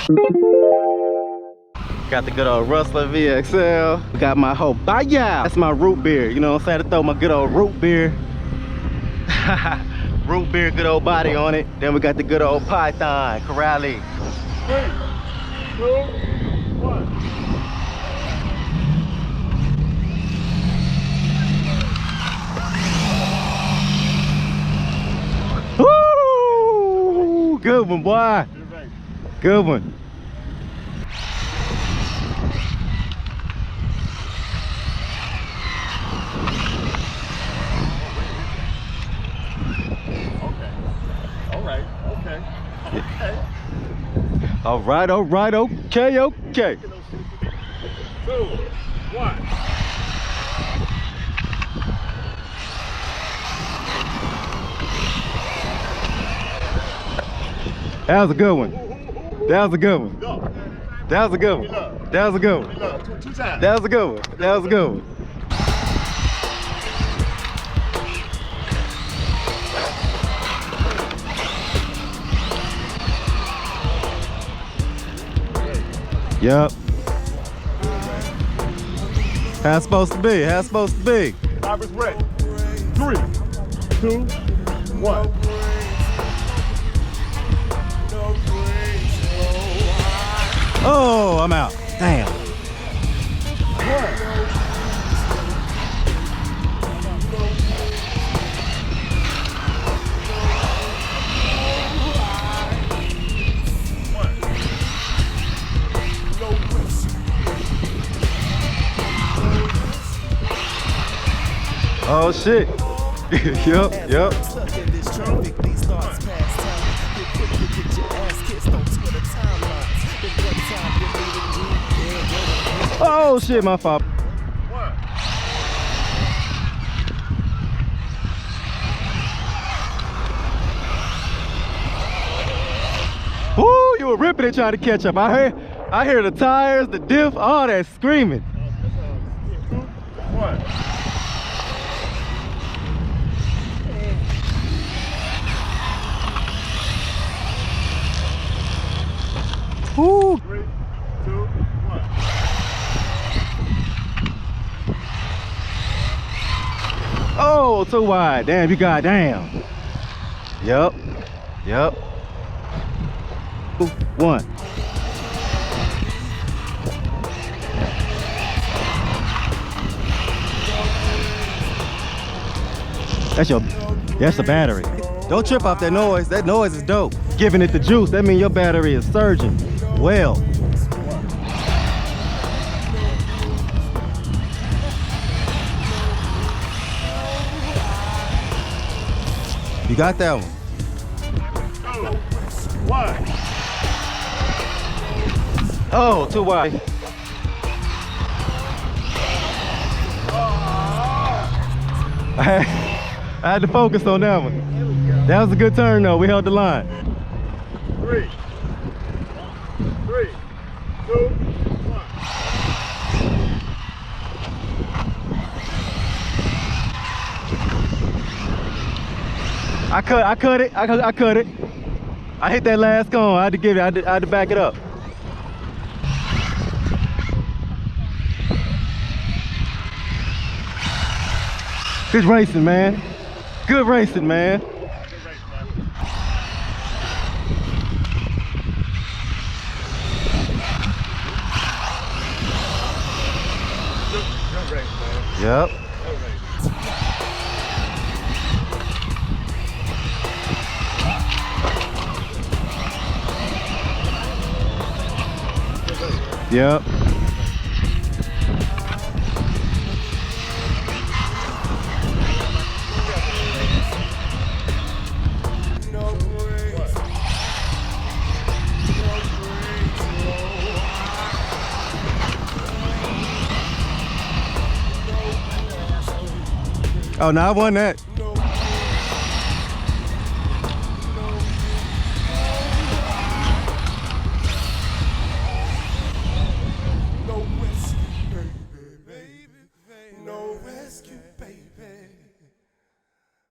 Got the good old Rustler VXL. Got my Hobao Buggy. That's my root beer. You know what I'm saying? To throw my good old root beer. Root beer, good old body on it. Then we got the good old Python, Corrali. 3, 2, 1. Woo! Good one, boy. Good one. All right, okay. 2, 1. That was a good one. That was a good one. That was a good one. That was a good one. That was a good one. That was a good one. Yep. How it's supposed to be. How it's supposed to be. I was ready. 3, 2, 1. Oh, I'm out. Damn. 1. Oh shit. Yep. Oh shit, my fault. 1. Woo, you were ripping it trying to catch up. I hear the tires, the diff, all that screaming. 2, 1. Woo. 3, 2, 1. Oh, too wide. Damn, you got down. Yep. 2, 1. That's the battery. Don't trip off that noise. That noise is dope. Giving it the juice, that means your battery is surging. Well. You got that one. 2, 1. Oh, too wide. I had to focus on that one. That was a good turn though. We held the line. 3, 2, 1. I cut it. I hit that last cone. I had to give it. I had to back it up. Good racing, man. Good racing, man. Yep. Yep. Oh, no, I won that.